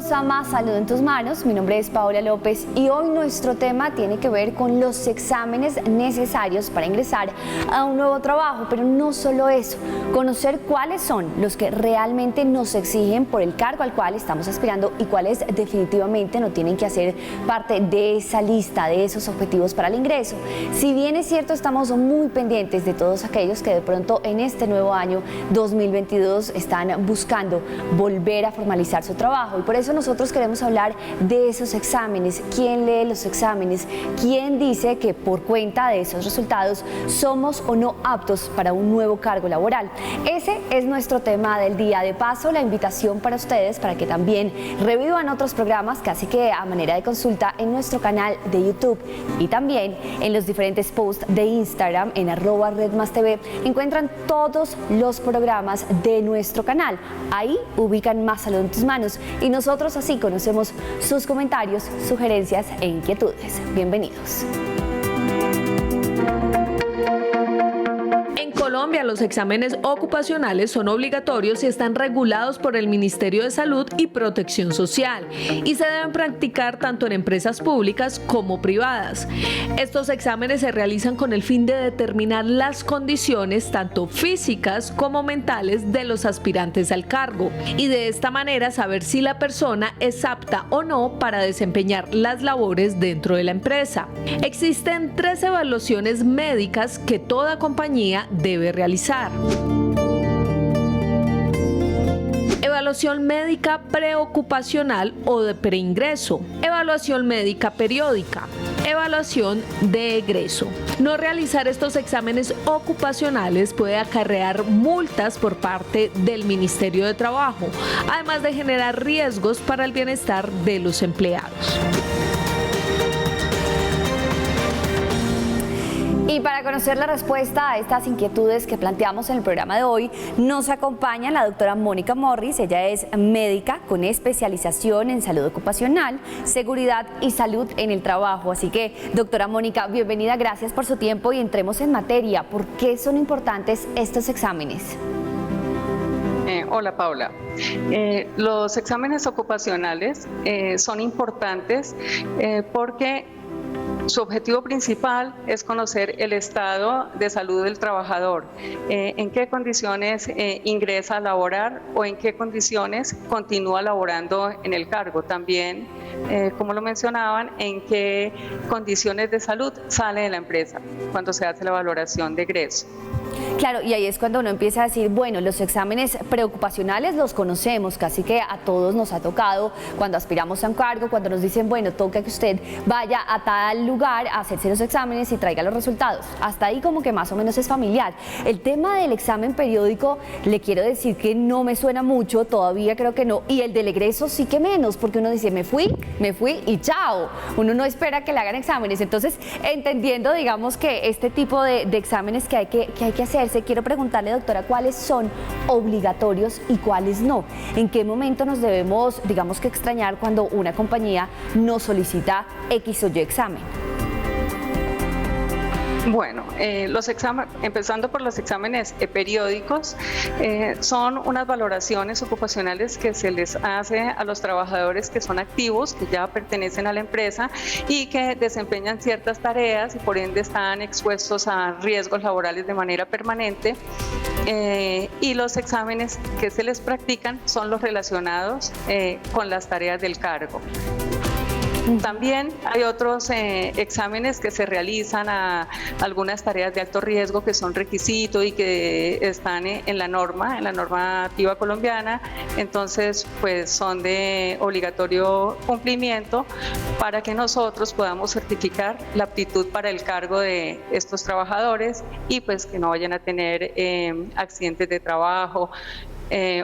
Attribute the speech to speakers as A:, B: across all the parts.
A: Bienvenidos a Más Salud en tus Manos. Mi nombre es Paola López y hoy nuestro tema tiene que ver con los exámenes necesarios para ingresar a un nuevo trabajo, pero no solo eso, conocer cuáles son los que realmente nos exigen por el cargo al cual estamos aspirando y cuáles definitivamente no tienen que hacer parte de esa lista, de esos objetivos para el ingreso. Si bien es cierto, estamos muy pendientes de todos aquellos que de pronto en este nuevo año 2022 están buscando volver a formalizar su trabajo, y por eso nosotros queremos hablar de esos exámenes. ¿Quién lee los exámenes? ¿Quién dice que por cuenta de esos resultados somos o no aptos para un nuevo cargo laboral? Ese es nuestro tema del día. De paso, la invitación para ustedes para que también revivan otros programas, casi que a manera de consulta en nuestro canal de YouTube y también en los diferentes posts de Instagram en @redmastv encuentran todos los programas de nuestro canal. Ahí ubican Más Salud en tus Manos y nosotros así conocemos sus comentarios, sugerencias e inquietudes. Bienvenidos.
B: En Colombia, los exámenes ocupacionales son obligatorios y están regulados por el Ministerio de Salud y Protección Social y se deben practicar tanto en empresas públicas como privadas. Estos exámenes se realizan con el fin de determinar las condiciones tanto físicas como mentales de los aspirantes al cargo y de esta manera saber si la persona es apta o no para desempeñar las labores dentro de la empresa. Existen 3 evaluaciones médicas que toda compañía debe realizar. Evaluación médica preocupacional o de preingreso, evaluación médica periódica, evaluación de egreso. No realizar estos exámenes ocupacionales puede acarrear multas por parte del Ministerio de Trabajo, además de generar riesgos para el bienestar de los empleados.
A: Y para conocer la respuesta a estas inquietudes que planteamos en el programa de hoy, nos acompaña la doctora Mónica Morris. Ella es médica con especialización en salud ocupacional, seguridad y salud en el trabajo. Así que, doctora Mónica, bienvenida, gracias por su tiempo y entremos en materia. ¿Por qué son importantes estos exámenes?
C: Hola Paula, los exámenes ocupacionales son importantes porque su objetivo principal es conocer el estado de salud del trabajador, en qué condiciones ingresa a laborar o en qué condiciones continúa laborando en el cargo. También, como lo mencionaban, en qué condiciones de salud sale de la empresa cuando se hace la valoración de egreso.
A: Claro, y ahí es cuando uno empieza a decir, bueno, los exámenes preocupacionales los conocemos, casi que a todos nos ha tocado cuando aspiramos a un cargo, cuando nos dicen, bueno, toca que usted vaya a tal lugar a hacerse los exámenes y traiga los resultados. Hasta ahí como que más o menos es familiar. El tema del examen periódico, le quiero decir que no me suena mucho, todavía creo que no, y el del egreso sí que menos, porque uno dice, me fui y chao. Uno no espera que le hagan exámenes. Entonces, entendiendo, digamos, que este tipo de exámenes que hay que hacerse, quiero preguntarle, doctora, ¿cuáles son obligatorios y cuáles no? ¿En qué momento nos debemos, digamos, que extrañar cuando una compañía nos solicita X o Y examen?
C: Bueno, empezando por los exámenes periódicos, son unas valoraciones ocupacionales que se les hace a los trabajadores que son activos, que ya pertenecen a la empresa y que desempeñan ciertas tareas y por ende están expuestos a riesgos laborales de manera permanente. Y los exámenes que se les practican son los relacionados con las tareas del cargo. También hay otros exámenes que se realizan a algunas tareas de alto riesgo que son requisito y que están en la normativa colombiana, entonces pues son de obligatorio cumplimiento para que nosotros podamos certificar la aptitud para el cargo de estos trabajadores y pues que no vayan a tener accidentes de trabajo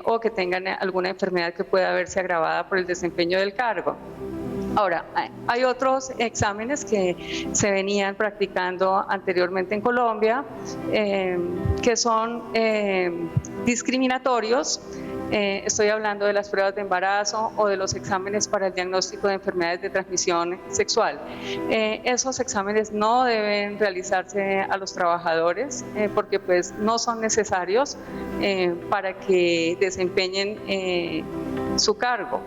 C: o que tengan alguna enfermedad que pueda verse agravada por el desempeño del cargo. Ahora, hay otros exámenes que se venían practicando anteriormente en Colombia, que son discriminatorios. Estoy hablando de las pruebas de embarazo o de los exámenes para el diagnóstico de enfermedades de transmisión sexual. Esos exámenes no deben realizarse a los trabajadores porque pues no son necesarios para que desempeñen su cargo.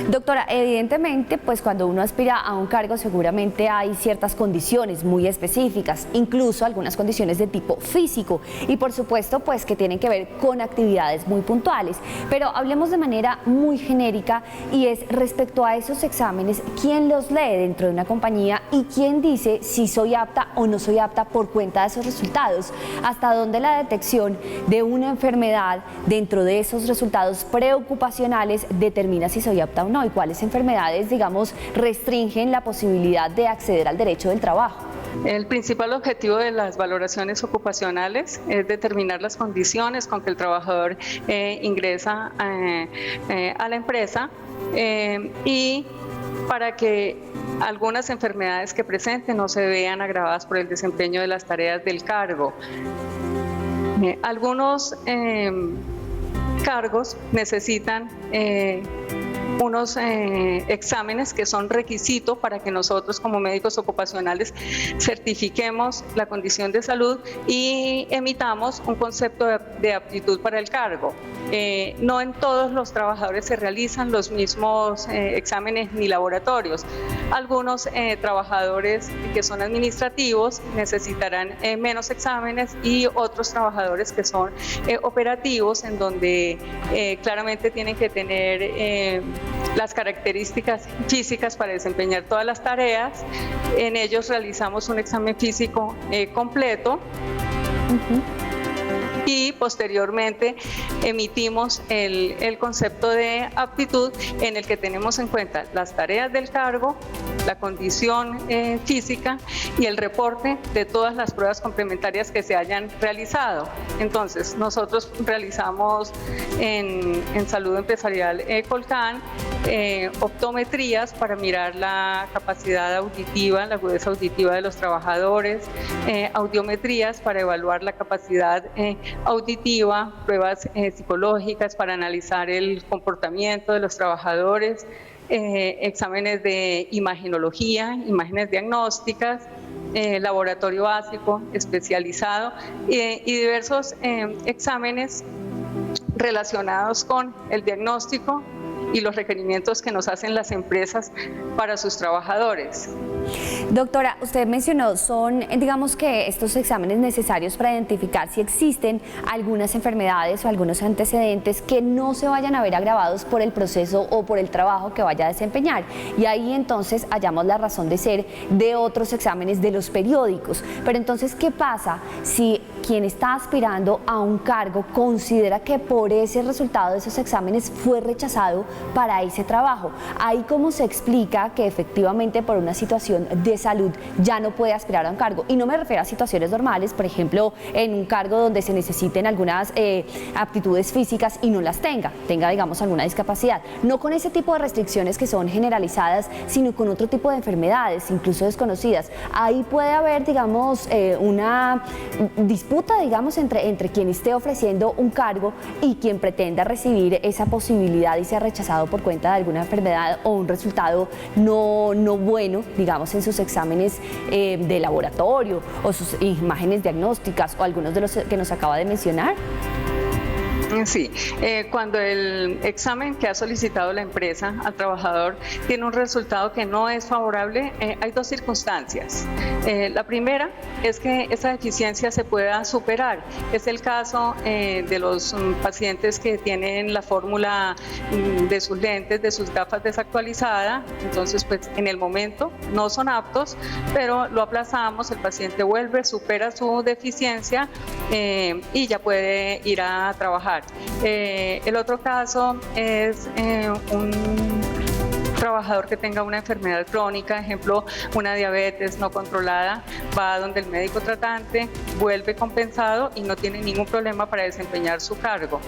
A: Doctora, evidentemente, pues cuando uno aspira a un cargo seguramente hay ciertas condiciones muy específicas, incluso algunas condiciones de tipo físico y por supuesto pues que tienen que ver con actividades muy puntuales, pero hablemos de manera muy genérica y es respecto a esos exámenes, ¿quién los lee dentro de una compañía y quién dice si soy apta o no soy apta por cuenta de esos resultados? ¿Hasta dónde la detección de una enfermedad dentro de esos resultados preocupacionales determina si soy apta o no y cuáles enfermedades, digamos, restringen la posibilidad de acceder al derecho del trabajo?
C: El principal objetivo de las valoraciones ocupacionales es determinar las condiciones con que el trabajador ingresa a la empresa y para que algunas enfermedades que presenten no se vean agravadas por el desempeño de las tareas del cargo. Algunos cargos necesitan unos exámenes que son requisito para que nosotros como médicos ocupacionales certifiquemos la condición de salud y emitamos un concepto de aptitud para el cargo. No en todos los trabajadores se realizan los mismos exámenes ni laboratorios. Algunos trabajadores que son administrativos necesitarán menos exámenes y otros trabajadores que son operativos en donde claramente tienen que tener las características físicas para desempeñar todas las tareas. En ellos realizamos un examen físico completo. Y posteriormente emitimos el concepto de aptitud en el que tenemos en cuenta las tareas del cargo, la condición física y el reporte de todas las pruebas complementarias que se hayan realizado. Entonces, nosotros realizamos en Salud Empresarial Colcan optometrías para mirar la capacidad auditiva, la agudeza auditiva de los trabajadores, audiometrías para evaluar la capacidad auditiva, pruebas psicológicas para analizar el comportamiento de los trabajadores, exámenes de imagenología, imágenes diagnósticas, laboratorio básico especializado y diversos exámenes relacionados con el diagnóstico y los requerimientos que nos hacen las empresas para sus trabajadores.
A: Doctora, usted mencionó, son, digamos que estos exámenes necesarios para identificar si existen algunas enfermedades o algunos antecedentes que no se vayan a ver agravados por el proceso o por el trabajo que vaya a desempeñar. Y ahí entonces hallamos la razón de ser de otros exámenes de los periódicos. Pero entonces, ¿qué pasa si quien está aspirando a un cargo considera que por ese resultado de esos exámenes fue rechazado para ese trabajo? Ahí cómo se explica que efectivamente por una situación de salud ya no puede aspirar a un cargo. Y no me refiero a situaciones normales, por ejemplo, en un cargo donde se necesiten algunas aptitudes físicas y no las tenga, digamos alguna discapacidad. No con ese tipo de restricciones que son generalizadas, sino con otro tipo de enfermedades, incluso desconocidas. Ahí puede haber, digamos, una disputa, digamos, entre quien esté ofreciendo un cargo y quien pretenda recibir esa posibilidad y sea rechazado por cuenta de alguna enfermedad o un resultado no bueno, digamos, en sus exámenes de laboratorio o sus imágenes diagnósticas o algunos de los que nos acaba de mencionar.
C: Sí, cuando el examen que ha solicitado la empresa al trabajador tiene un resultado que no es favorable, hay dos circunstancias. La primera es que esa deficiencia se pueda superar. Es el caso de los pacientes que tienen la fórmula de sus lentes, de sus gafas desactualizada. Entonces, pues en el momento no son aptos, pero lo aplazamos, el paciente vuelve, supera su deficiencia y ya puede ir a trabajar. El otro caso es un trabajador que tenga una enfermedad crónica, ejemplo, una diabetes no controlada, va donde el médico tratante, vuelve compensado y no tiene ningún problema para desempeñar su cargo.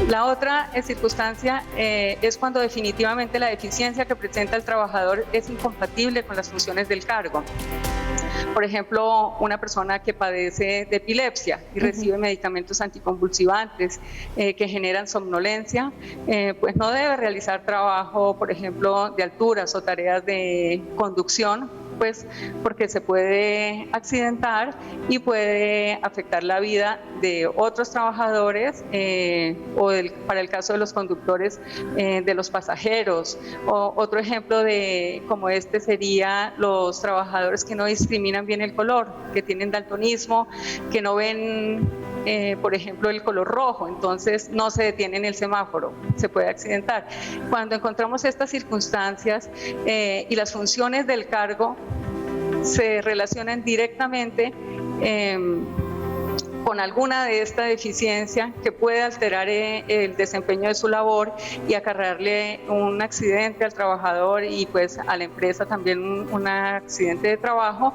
C: La otra circunstancia es cuando definitivamente la deficiencia que presenta el trabajador es incompatible con las funciones del cargo. Por ejemplo, una persona que padece de epilepsia y recibe medicamentos anticonvulsivantes que generan somnolencia, pues no debe realizar trabajo, por ejemplo, de alturas o tareas de conducción pues porque se puede accidentar y puede afectar la vida de otros trabajadores para el caso de los conductores, de los pasajeros. Otro ejemplo como este sería los trabajadores que no discriminan bien el color, que tienen daltonismo, que no ven, por ejemplo, el color rojo, entonces no se detiene en el semáforo, se puede accidentar. Cuando encontramos estas circunstancias y las funciones del cargo se relacionan directamente con alguna de esta deficiencia que puede alterar el desempeño de su labor y acarrearle un accidente al trabajador y pues a la empresa también un accidente de trabajo,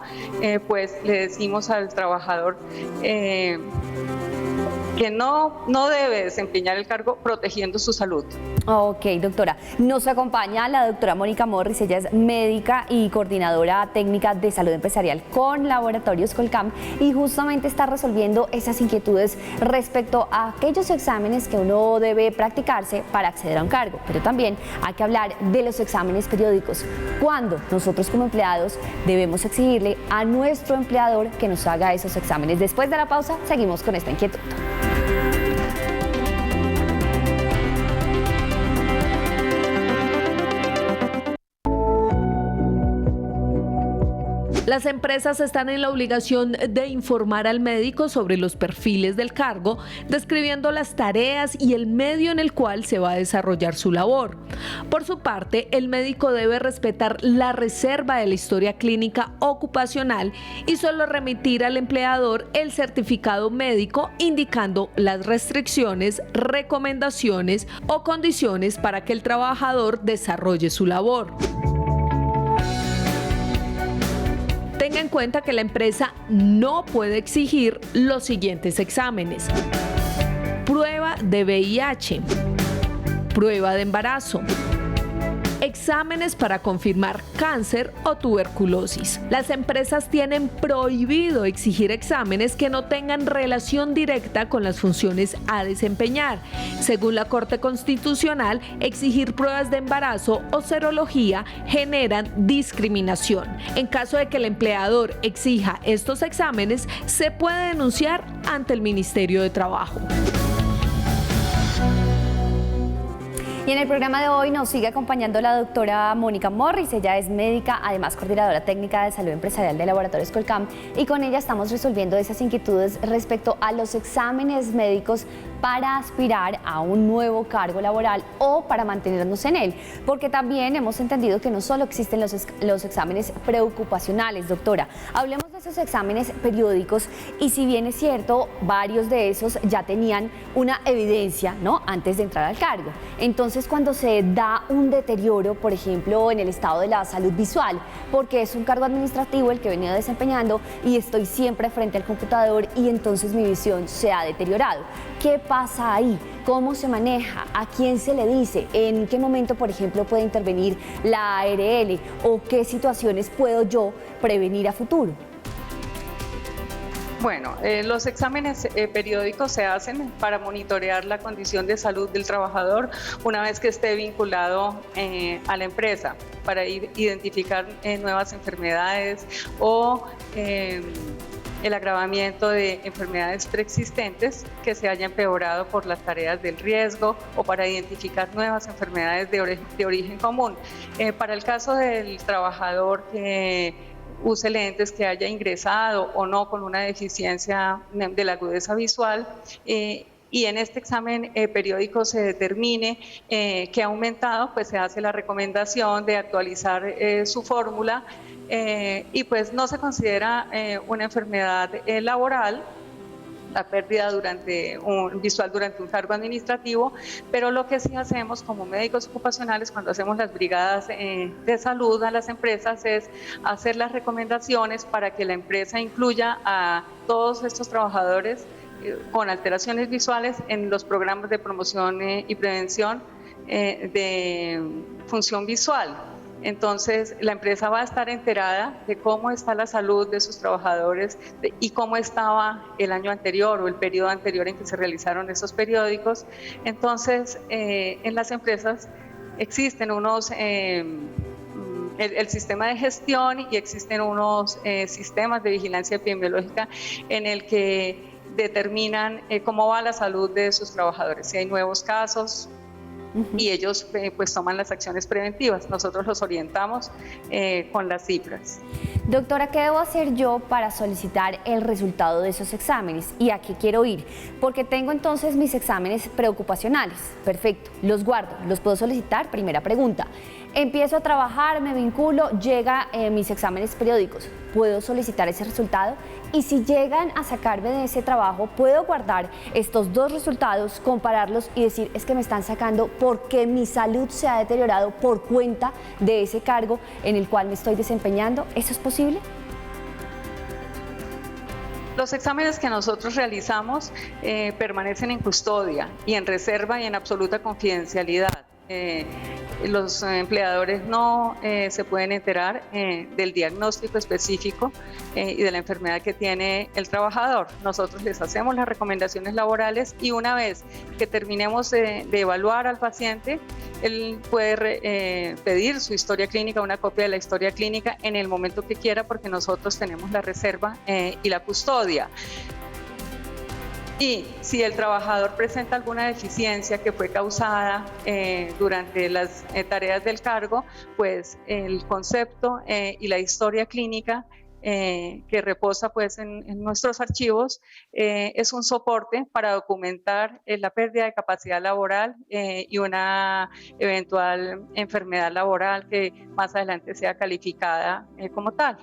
C: pues le decimos al trabajador que no debe desempeñar el cargo protegiendo su salud.
A: Ok, doctora. Nos acompaña la doctora Mónica Morris, ella es médica y coordinadora técnica de salud empresarial con Laboratorios Colcam y justamente está resolviendo esas inquietudes respecto a aquellos exámenes que uno debe practicarse para acceder a un cargo, pero también hay que hablar de los exámenes periódicos. ¿Cuándo nosotros como empleados debemos exigirle a nuestro empleador que nos haga esos exámenes? Después de la pausa, seguimos con esta inquietud.
B: Las empresas están en la obligación de informar al médico sobre los perfiles del cargo, describiendo las tareas y el medio en el cual se va a desarrollar su labor. Por su parte, el médico debe respetar la reserva de la historia clínica ocupacional y solo remitir al empleador el certificado médico indicando las restricciones, recomendaciones o condiciones para que el trabajador desarrolle su labor. Tenga en cuenta que la empresa no puede exigir los siguientes exámenes: prueba de VIH, prueba de embarazo, exámenes para confirmar cáncer o tuberculosis. Las empresas tienen prohibido exigir exámenes que no tengan relación directa con las funciones a desempeñar. Según la Corte Constitucional, exigir pruebas de embarazo o serología generan discriminación. En caso de que el empleador exija estos exámenes, se puede denunciar ante el Ministerio de Trabajo.
A: Y en el programa de hoy nos sigue acompañando la doctora Mónica Morris, ella es médica, además coordinadora técnica de salud empresarial de Laboratorios Colcam, y con ella estamos resolviendo esas inquietudes respecto a los exámenes médicos para aspirar a un nuevo cargo laboral o para mantenernos en él, porque también hemos entendido que no solo existen los exámenes preocupacionales, doctora. Hablemos de esos exámenes periódicos y si bien es cierto, varios de esos ya tenían una evidencia, ¿no?, antes de entrar al cargo. Entonces, cuando se da un deterioro, por ejemplo, en el estado de la salud visual, porque es un cargo administrativo el que he venido desempeñando y estoy siempre frente al computador y entonces mi visión se ha deteriorado. ¿Qué pasa ahí? ¿Cómo se maneja? ¿A quién se le dice? ¿En qué momento, por ejemplo, puede intervenir la ARL? ¿O qué situaciones puedo yo prevenir a futuro?
C: Bueno, los exámenes periódicos se hacen para monitorear la condición de salud del trabajador una vez que esté vinculado a la empresa, para identificar nuevas enfermedades o el agravamiento de enfermedades preexistentes que se hayan empeorado por las tareas del riesgo o para identificar nuevas enfermedades de origen común. Para el caso del trabajador que use lentes, que haya ingresado o no con una deficiencia de la agudeza visual, y en este examen periódico se determine que ha aumentado, pues se hace la recomendación de actualizar su fórmula y pues no se considera una enfermedad laboral la pérdida visual durante un cargo administrativo, pero lo que sí hacemos como médicos ocupacionales cuando hacemos las brigadas de salud a las empresas es hacer las recomendaciones para que la empresa incluya a todos estos trabajadores con alteraciones visuales en los programas de promoción y prevención de función visual. Entonces, la empresa va a estar enterada de cómo está la salud de sus trabajadores y cómo estaba el año anterior o el periodo anterior en que se realizaron esos periódicos. Entonces, en las empresas existen unos el sistema de gestión y existen unos sistemas de vigilancia epidemiológica en el que determinan cómo va la salud de sus trabajadores, si hay nuevos casos, y ellos pues toman las acciones preventivas. Nosotros los orientamos con las cifras.
A: Doctora, ¿qué debo hacer yo para solicitar el resultado de esos exámenes? ¿Y a qué quiero ir? Porque tengo entonces mis exámenes preocupacionales. Perfecto, los guardo, los puedo solicitar. Primera pregunta. Empiezo a trabajar, me vinculo, llega mis exámenes periódicos. ¿Puedo solicitar ese resultado? Y si llegan a sacarme de ese trabajo, ¿puedo guardar estos dos resultados, compararlos y decir, es que me están sacando porque mi salud se ha deteriorado por cuenta de ese cargo en el cual me estoy desempeñando? ¿Eso es posible?
C: Los exámenes que nosotros realizamos permanecen en custodia y en reserva y en absoluta confidencialidad. Los empleadores no se pueden enterar del diagnóstico específico y de la enfermedad que tiene el trabajador. Nosotros les hacemos las recomendaciones laborales y una vez que terminemos de evaluar al paciente, él puede pedir su historia clínica, una copia de la historia clínica en el momento que quiera, porque nosotros tenemos la reserva y la custodia. Y si el trabajador presenta alguna deficiencia que fue causada durante las tareas del cargo, pues el concepto y la historia clínica que reposa pues en nuestros archivos es un soporte para documentar la pérdida de capacidad laboral y una eventual enfermedad laboral que más adelante sea calificada como tal.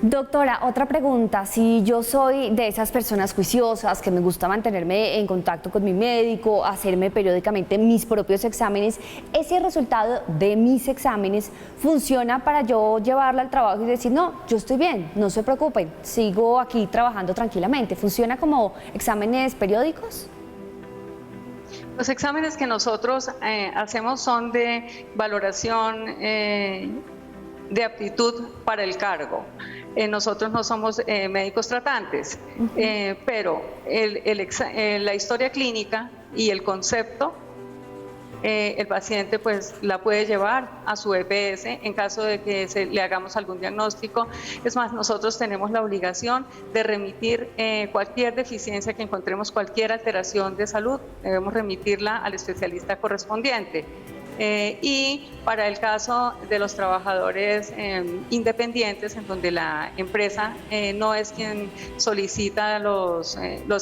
A: Doctora, otra pregunta. Si yo soy de esas personas juiciosas que me gusta mantenerme en contacto con mi médico, hacerme periódicamente mis propios exámenes, ¿ese resultado de mis exámenes funciona para yo llevarla al trabajo y decir, no, yo estoy bien, no se preocupen, sigo aquí trabajando tranquilamente? ¿Funciona como exámenes periódicos?
C: Los exámenes que nosotros hacemos son de valoración de aptitud para el cargo. Nosotros no somos médicos tratantes, pero la historia clínica y el concepto, el paciente pues la puede llevar a su EPS en caso de que le hagamos algún diagnóstico. Es más, nosotros tenemos la obligación de remitir cualquier deficiencia que encontremos, cualquier alteración de salud, debemos remitirla al especialista correspondiente. Y para el caso de los trabajadores independientes, en donde la empresa no es quien solicita los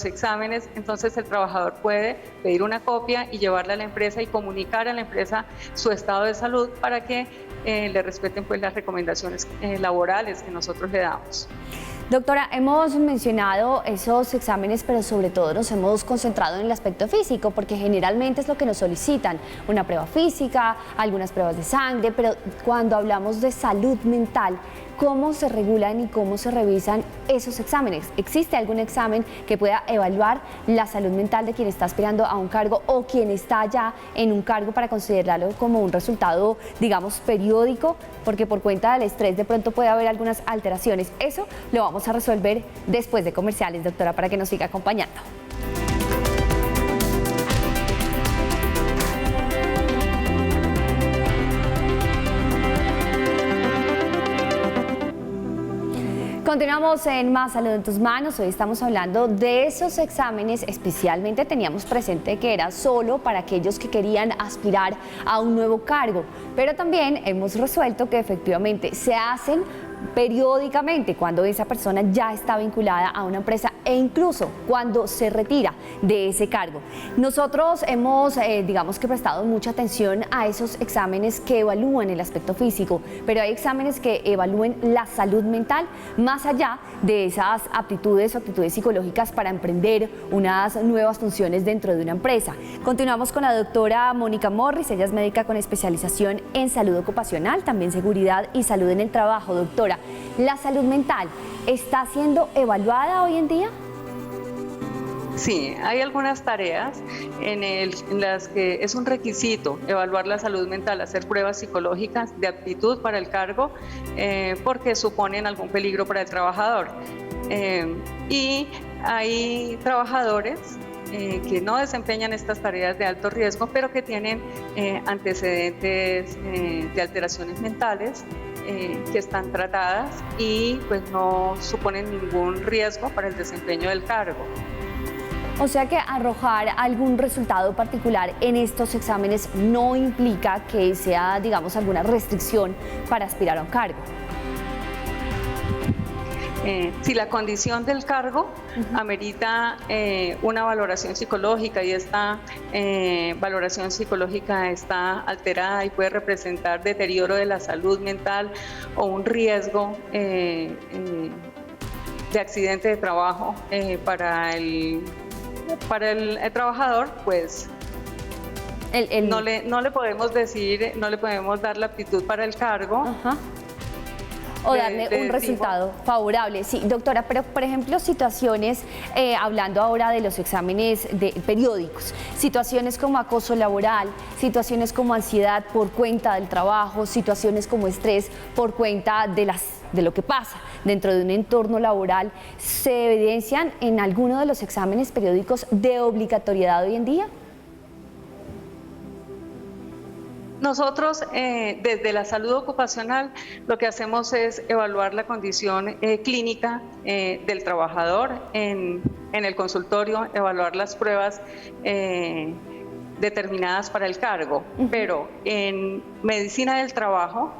C: exámenes, entonces el trabajador puede pedir una copia y llevarla a la empresa y comunicar a la empresa su estado de salud para que le respeten pues las recomendaciones laborales que nosotros le damos.
A: Doctora, hemos mencionado esos exámenes, pero sobre todo nos hemos concentrado en el aspecto físico, porque generalmente es lo que nos solicitan, una prueba física, algunas pruebas de sangre, pero cuando hablamos de salud mental, ¿cómo se regulan y cómo se revisan esos exámenes? ¿Existe algún examen que pueda evaluar la salud mental de quien está aspirando a un cargo o quien está ya en un cargo para considerarlo como un resultado, digamos, periódico? Porque por cuenta del estrés de pronto puede haber algunas alteraciones. Eso lo vamos a resolver después de comerciales, doctora, para que nos siga acompañando. Continuamos en Más Salud en tus Manos. Hoy estamos hablando de esos exámenes, especialmente teníamos presente que era solo para aquellos que querían aspirar a un nuevo cargo, pero también hemos resuelto que efectivamente se hacen periódicamente cuando esa persona ya está vinculada a una empresa e incluso cuando se retira de ese cargo. Nosotros hemos, digamos que prestado mucha atención a esos exámenes que evalúan el aspecto físico, pero hay exámenes que evalúen la salud mental más allá de esas aptitudes o actitudes psicológicas para emprender unas nuevas funciones dentro de una empresa. Continuamos con la doctora Mónica Morris, ella es médica con especialización en salud ocupacional, también seguridad y salud en el trabajo. Doctora, ¿la salud mental está siendo evaluada hoy en día?
C: Sí, hay algunas tareas en las que es un requisito evaluar la salud mental, hacer pruebas psicológicas de aptitud para el cargo, porque suponen algún peligro para el trabajador. Y hay trabajadores que no desempeñan estas tareas de alto riesgo, pero que tienen antecedentes de alteraciones mentales que están tratadas y pues no suponen ningún riesgo para el desempeño del cargo.
A: O sea que arrojar algún resultado particular en estos exámenes no implica que sea, digamos, alguna restricción para aspirar a un cargo.
C: Si la condición del cargo amerita una valoración psicológica y esta valoración psicológica está alterada y puede representar deterioro de la salud mental o un riesgo de accidente de trabajo para el trabajador, pues no le podemos decir, no le podemos dar la aptitud para el cargo.
A: Ajá. O darle un resultado favorable. Sí, doctora, pero por ejemplo, situaciones, hablando ahora de los exámenes periódicos, situaciones como acoso laboral, situaciones como ansiedad por cuenta del trabajo, situaciones como estrés por cuenta de lo que pasa dentro de un entorno laboral, ¿se evidencian en alguno de los exámenes periódicos de obligatoriedad hoy en día?
C: Nosotros, desde la salud ocupacional, lo que hacemos es evaluar la condición clínica del trabajador en el consultorio, evaluar las pruebas determinadas para el cargo. Pero en medicina del trabajo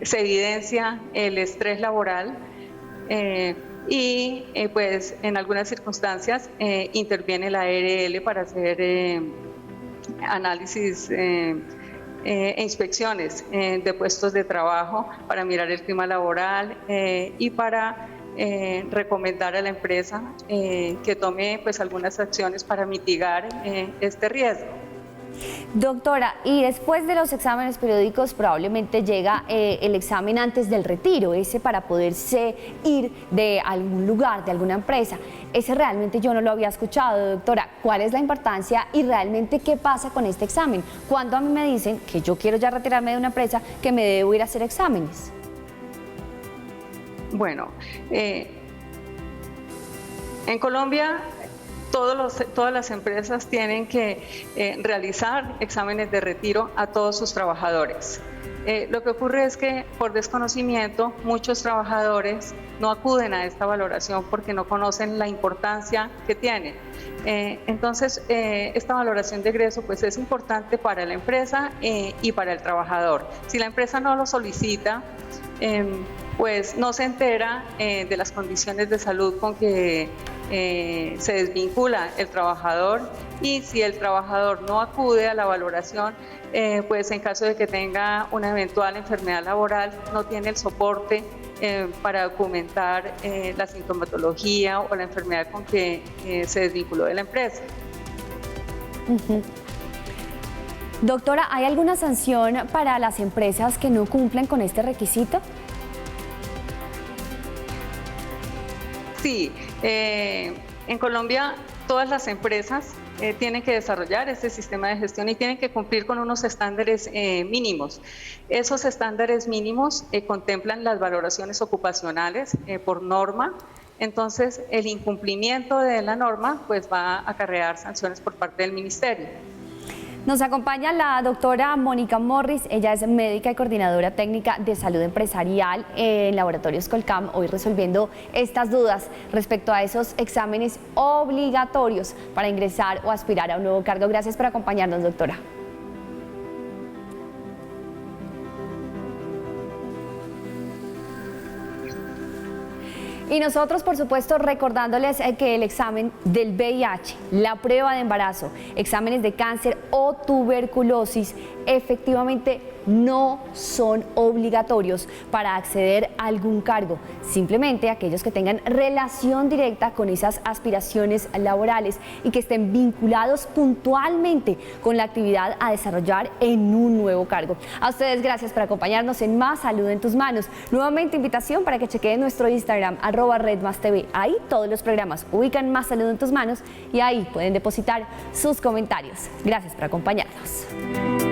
C: se evidencia el estrés laboral y pues en algunas circunstancias interviene la ARL para hacer análisis e inspecciones de puestos de trabajo para mirar el clima laboral y para recomendar a la empresa que tome pues algunas acciones para mitigar este riesgo.
A: Doctora, y después de los exámenes periódicos probablemente llega el examen antes del retiro, ese para poderse ir de algún lugar, de alguna empresa. Ese realmente yo no lo había escuchado, doctora. ¿Cuál es la importancia y realmente qué pasa con este examen? Cuando a mí me dicen que yo quiero ya retirarme de una empresa, que me debo ir a hacer exámenes.
C: Bueno, en Colombia todas las empresas tienen que realizar exámenes de retiro a todos sus trabajadores. Lo que ocurre es que por desconocimiento muchos trabajadores no acuden a esta valoración porque no conocen la importancia que tiene. Entonces, esta valoración de egreso pues, es importante para la empresa y para el trabajador. Si la empresa no lo solicita, pues no se entera de las condiciones de salud con que se desvincula el trabajador, y si el trabajador no acude a la valoración, pues en caso de que tenga una eventual enfermedad laboral, no tiene el soporte para documentar la sintomatología o la enfermedad con que se desvinculó de la empresa.
A: Doctora, ¿hay alguna sanción para las empresas que no cumplen con este requisito?
C: Sí, en Colombia todas las empresas tienen que desarrollar este sistema de gestión y tienen que cumplir con unos estándares mínimos. Esos estándares mínimos contemplan las valoraciones ocupacionales por norma. Entonces, el incumplimiento de la norma pues, va a acarrear sanciones por parte del Ministerio.
A: Nos acompaña la doctora Mónica Morris, ella es médica y coordinadora técnica de salud empresarial en Laboratorios Colcam, hoy resolviendo estas dudas respecto a esos exámenes obligatorios para ingresar o aspirar a un nuevo cargo. Gracias por acompañarnos, doctora. Y nosotros, por supuesto, recordándoles que el examen del VIH, la prueba de embarazo, exámenes de cáncer o tuberculosis, efectivamente no son obligatorios para acceder a algún cargo. Simplemente aquellos que tengan relación directa con esas aspiraciones laborales y que estén vinculados puntualmente con la actividad a desarrollar en un nuevo cargo. A ustedes gracias por acompañarnos en Más Salud en Tus Manos. Nuevamente invitación para que chequeen nuestro Instagram, @redmastv. Ahí todos los programas ubican Más Salud en Tus Manos y ahí pueden depositar sus comentarios. Gracias por acompañarnos.